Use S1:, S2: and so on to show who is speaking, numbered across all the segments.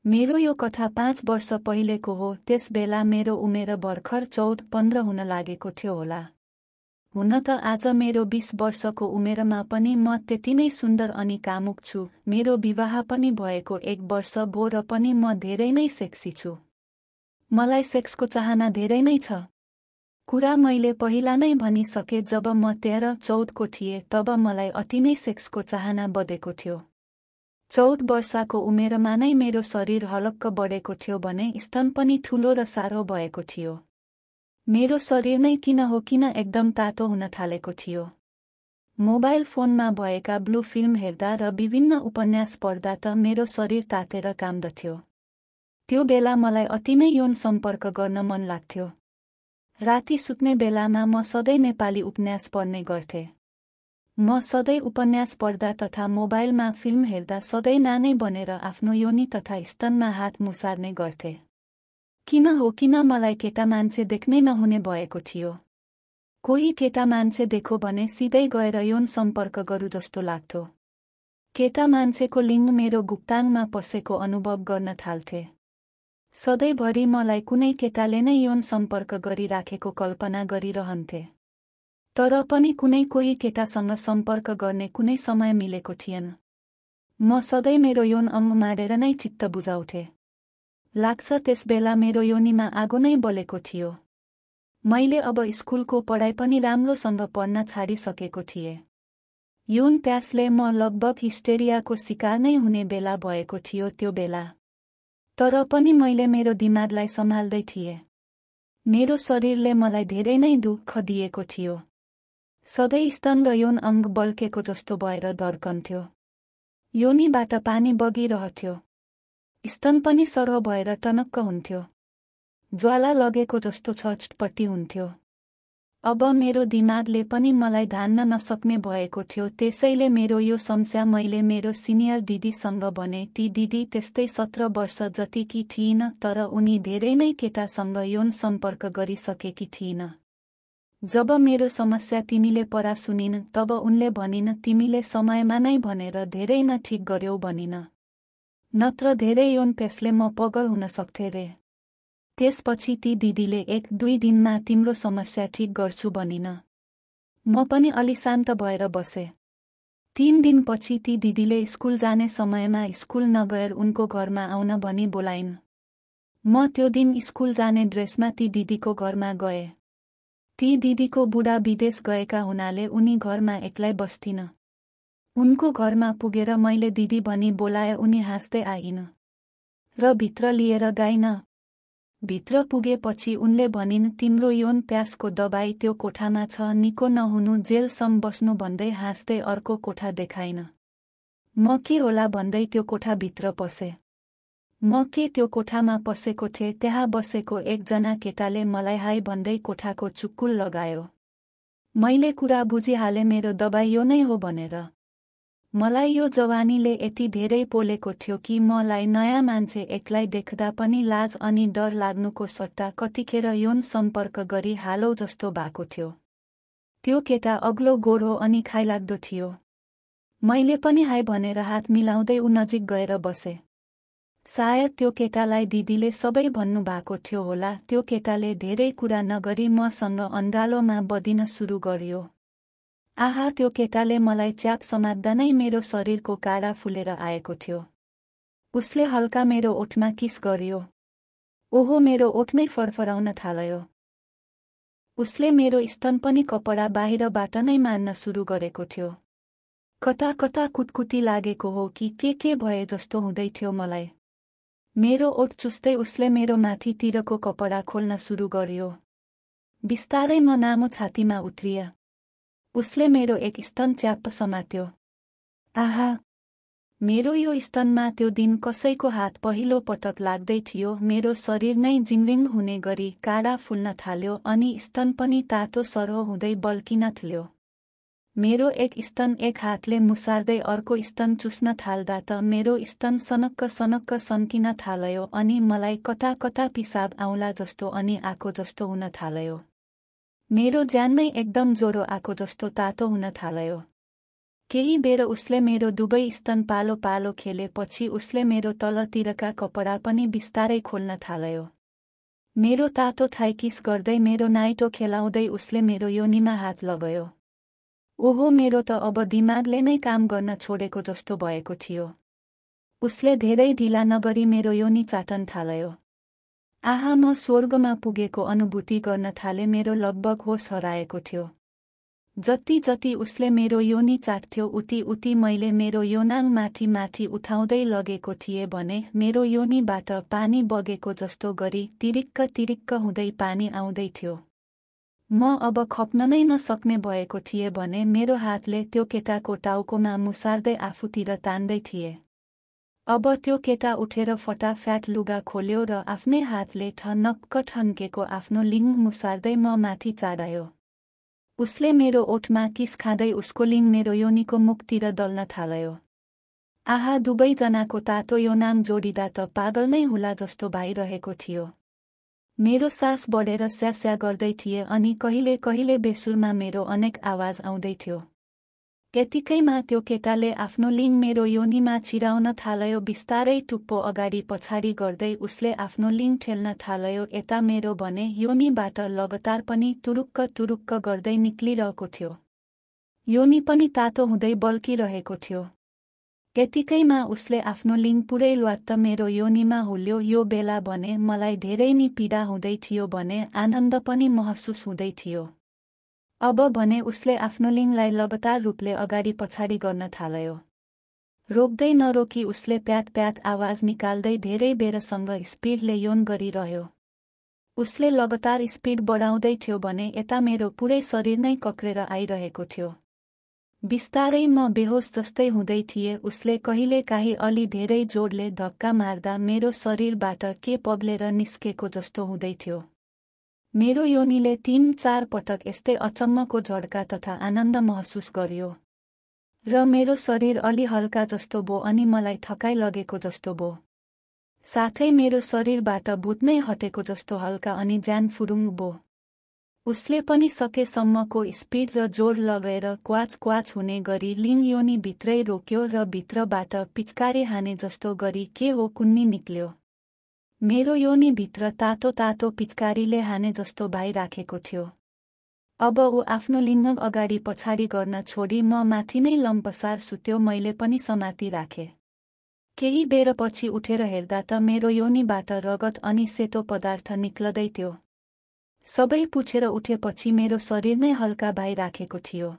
S1: मेरो यो कथा 5 वर्ष पहिलेको हो। त्यस बेला मेरो उमेर भर्खर 14-15 हुन लागेको थियो होला। हुन त आज मेरो 20 वर्षको उमेरमा पनि म त्यति नै सुन्दर अनि कामुक छु। मेरो विवाह पनि भएको 1 वर्ष भयो र पनि म धेरै नै सेक्सी छु। मलाई सेक्सको चाहना धेरै नै छ। कुरा मैले पहिला नै भनिसके, जब म 13-14 को थिएँ तब मलाई अति नै सेक्सको चाहना बढेको थियो। 14 वर्षको उमेरमा नै मेरो शरीर हलक्क बढेको थियो भने स्तन पनि ठुलो र सारो भएको थियो। मेरो शरीर नै किन हो किन एकदम तातो हुन थालेको थियो। मोबाइल फोनमा भएका ब्लू फिल्म हेर्दा र विभिन्न उपन्यास पढ्दा त मेरो शरीर तातेर काम्दथ्यो। त्यो बेला मलाई अति नै यौन सम्पर्क गर्न मन लाग्थ्यो। राति सुत्ने बेलामा म सधैँ नेपाली उपन्यास पढ्ने गर्थेँ। म सधैँ उपन्यास पढ्दा तथा मोबाइलमा फिल्म हेर्दा सधैँ नानै बनेर आफ्नो योनि तथा स्तनमा हात मुसार्ने गर्थेँ। किन हो किन मलाई केटा मान्छे देख्नै नहुने भएको थियो। कोही केटा मान्छे देखो भने सिधै गएर यौन सम्पर्क गरू जस्तो लाग्थ्यो। केटा मान्छेको लिङ्ग मेरो गुप्ताङमा पसेको अनुभव गर्न थाल्थे। सधैँभरि मलाई कुनै केटाले नै यौन सम्पर्क गरिराखेको कल्पना गरिरहन्थे। तर पनि कुनै कोही केटासँग सम्पर्क गर्ने कुनै समय मिलेको थिएन। म सधैँ मेरो यौन अङ्ग मारेर नै चित्त बुझाउँथे। लाग्छ त्यस बेला मेरो योनिमा आगो नै बलेको थियो। मैले अब स्कुलको पढाइ पनि राम्रोसँग पढ्न छाडिसकेको थिएँ। यौन प्यासले म लगभग हिस्टेरियाको शिकार नै हुने बेला भएको थियो त्यो बेला। तर पनि मैले मेरो दिमागलाई सम्हाल्दै थिएँ। मेरो शरीरले मलाई धेरै नै दुःख दिएको थियो। सधैँ स्तन र यौन अङ्ग बल्केको जस्तो भएर धड्कन्थ्यो। योनिबाट पानी बगिरहथ्यो। स्तन पनि सरह भएर टनक्क हुन्थ्यो। ज्वाला लगेको जस्तो छटपट्टि हुन्थ्यो। अब मेरो दिमागले पनि मलाई धान्न नसक्ने भएको थियो। त्यसैले मेरो यो समस्या मैले मेरो सिनियर दिदीसँग भने। ती दिदी त्यस्तै 17 वर्ष जतिकी थिइन्, तर उनी धेरै नै केटासँग यौन सम्पर्क गरिसकेकी थिइन्। जब मेरो समस्या तिमीले परा सुनिन् तब उनले भनिन्, तिमीले समयमा नै भनेर धेरै न ठिक गर्यौ भनिन्। नत्र धेरै यौन प्यासले म पगल हुन सक्थे रे। त्यसपछि ती दिदीले 1-2 दिनमा तिम्रो समस्या ठिक गर्छु भनिन्। म पनि अलि शान्त भएर बसे। 3 दिनपछि ती दिदीले स्कुल जाने समयमा स्कुल नगएर उनको घरमा आउन भनी बोलाइन्। म त्यो दिन स्कुल जाने ड्रेसमा ती दिदीको घरमा गए। ती दिदीको बुढा विदेश गएका हुनाले उनी घरमा एक्लै बस्थिन्। उनको घरमा पुगेर मैले दिदी भनी बोलाए। उनी हाँस्दै आइन् र भित्र लिएर गइन्। भित्र पुगेपछि उनले भनिन्, तिम्रो यौन प्यासको दबाई त्यो कोठामा छ, निको नहुनु, जेलसम्म बस्नु भन्दै हाँस्दै अर्को कोठा देखाइन्। म के होला भन्दै त्यो कोठाभित्र पसे। म के त्यो कोठामा पसेको थिएँ, त्यहाँ बसेको एकजना केटाले मलाई हाय भन्दै कोठाको चुक्कुल लगायो। मैले कुरा बुझिहालेँ मेरो दबाई यो नै हो भनेर। मलाई यो जवानीले यति धेरै पोलेको थियो कि मलाई नयाँ मान्छे एक्लै देख्दा पनि लाज अनि डर लाग्नुको सट्टा कतिखेर यौन सम्पर्क गरी हालौ जस्तो भएको थियो। त्यो केटा अग्लो गोरो अनि खाइलाग्दो थियो। मैले पनि हाय भनेर हात मिलाउँदै ऊ नजिक गएर बसे। सायद त्यो केटालाई दिदीले सबै भन्नु भएको थियो होला। त्यो केटाले धेरै कुरा नगरी मसँग अन्डालोमा बदिन सुरु गर्यो। आहा, त्यो केटाले मलाई च्याप समात्दा नै मेरो शरीरको काडा फुलेर आएको थियो। उसले हल्का मेरो ओठमा किस गर्यो। ओहो, मेरो ओठमै फरफराउन थाल्यो। उसले मेरो स्तन पनि कपडा बाहिरबाट नै मार्न सुरु गरेको थियो। कता कता कुटकुटी लागेको हो कि के भए जस्तो हुँदै थियो मलाई। मेरो ओठ चुस्दै उसले मेरो माथितिरको कपडा खोल्न सुरु गर्यो। बिस्तारै म नामो छातीमा उत्रिए। उसले मेरो एक स्तन च्याप्प समात्यो। आहा, मेरो यो स्तनमा त्यो दिन कसैको हात पहिलो पटक लाग्दै थियो। मेरो शरीर नै जिङ्रिङ हुने गरी काडा फुल्न थाल्यो अनि स्तन पनि तातो सरह हुँदै बल्किन थाल्यो। मेरो एक स्तन एक हातले मुसार्दै अर्को स्तन चुस्न थाल्दा त मेरो स्तन सनक्क सनक्क सन्किन थाल्यो अनि मलाई कता कता पिसाब आउला जस्तो अनि आको जस्तो हुन थाल्यो। मेरो ज्यानमै एकदम ज्वरो आको जस्तो तातो हुन थाल्यो। केही बेर उसले मेरो दुवै स्तन पालो पालो खेलेपछि उसले मेरो तलतिरका कपडा पनि बिस्तारै खोल्न थाल्यो। मेरो तातो थाई किस गर्दै मेरो नाइटो खेलाउँदै उसले मेरो योनिमा हात लगायो। ओहो, मेरो त अब दिमागले नै काम गर्न छोडेको जस्तो भएको थियो। उसले धेरै ढिला नगरी मेरो योनि चाटन थाल्यो। आहा, म स्वर्गमा पुगेको अनुभूति गर्न थाले। मेरो लगभग होस हराएको थियो। जति जति उसले मेरो योनि चाट्थ्यो उति उति मैले मेरो योनाङ माथि माथि उठाउँदै लगेको थिएँ भने मेरो योनिबाट पानी बगेको जस्तो गरी तिरिक्क तिरिक्क हुँदै पानी आउँदै थियो। म अब खप्न नै नसक्ने भएको थिएँ भने मेरो हातले त्यो केटाको टाउकोमा मुसार्दै आफूतिर तान्दै थिए। अब त्यो केटा उठेर फटाफ्याट लुगा खोल्यो र आफ्नै हातले ठनक्क ठन्केको आफ्नो लिङ मुसार्दै म माथि चढायो। उसले मेरो ओठमा किस खाँदै उसको लिङ मेरो योनिको मुखतिर दल्न थाल्यो। आहा, दुवैजनाको तातो योनाङ जोडिँदा त पागल नै हुला जस्तो भइरहेको थियो। मेरो सास बढेर स्यास्या गर्दै थिए अनि कहिले कहिले बेसुलमा मेरो अनेक आवाज आउँदै थियो। त्यतिकैमा त्यो केटाले आफ्नो लिङ मेरो योनिमा छिराउन थाल्यो। बिस्तारै टुप्पो अगाडि पछाडि गर्दै उसले आफ्नो लिङ ठेल्न थाल्यो। यता मेरो भने योनिबाट लगातार पनि तुरुक्क तुरुक्क गर्दै निक्लिरहेको थियो। योनि पनि तातो हुँदै बल्किरहेको थियो। त्यतिकैमा उसले आफ्नो लिङ पुरै ल्वात्त मेरो योनिमा हुल्यो। यो बेला भने मलाई धेरै नि पीडा हुँदै थियो भने आनन्द पनि महसुस हुँदै थियो। अब भने उसले आफ्नो लिङलाई लगातार रूपले अगाडि पछाडि गर्न थाल्यो। रोक्दै नरोकी उसले प्याट प्याट आवाज निकाल्दै धेरै बेरसँग स्पिडले योन गरिरह्यो। उसले लगातार स्पिड बढाउँदै थियो भने यता मेरो पुरै शरीर नै कक्रेर आइरहेको थियो। बिस्तारै म बेहोस जस्तै हुँदै थिएँ। उसले कहिलेकाहीँ अलि धेरै जोडले धक्का मार्दा मेरो शरीरबाट के पग्लेर निस्केको जस्तो हुँदै थियो। मेरो योनिले 3-4 पटक यस्तै अचम्मको झड्का तथा आनन्द महसुस गर्यो र मेरो शरीर अलि हल्का जस्तो भो अनि मलाई थकाइ लगेको जस्तो भो। साथै मेरो शरीरबाट भूत नै हटेको जस्तो हल्का अनि ज्यान फुरुङ भो। उसले पनि सकेसम्मको स्पिड र जोड लगाएर क्वाच क्वाच हुने गरी लिङ योनि भित्रै रोक्यो र भित्रबाट पिचकारी हाने जस्तो गरी के हो कुन्नी निक्ल्यो। मेरो योनि भित्र तातो तातो पिचकारीले हाने जस्तो भइराखेको थियो। अब ऊ आफ्नो लिङ्ग अगाडि पछाडि गर्न छोडी म माथि नै लम्पसार सुत्यो। मैले पनि समाती राखे। केही बेरपछि उठेर हेर्दा त मेरो योनिबाट रगत अनि सेतो पदार्थ निक्लदै थियो। सबै पुछेर उठेपछि मेरो शरीर नै हल्का भइराखेको थियो।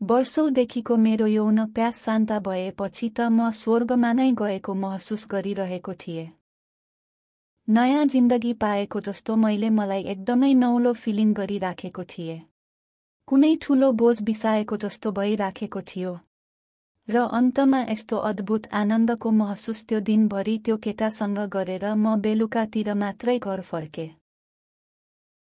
S1: वर्षौंदेखिको मेरो यौन प्यास शान्त भएपछि त म स्वर्गमा नै गएको महसुस गरिरहेको थिएँ। नयाँ जिन्दगी पाएको जस्तो मलाई एकदमै नौलो फिलिङ गरिराखेको थिएँ। कुनै ठुलो बोझ बिसाएको जस्तो भइराखेको थियो। र अन्तमा यस्तो अद्भुत आनन्दको महसुस त्यो दिनभरि त्यो केटासँग गरेर म बेलुकातिर मात्रै घर फर्के।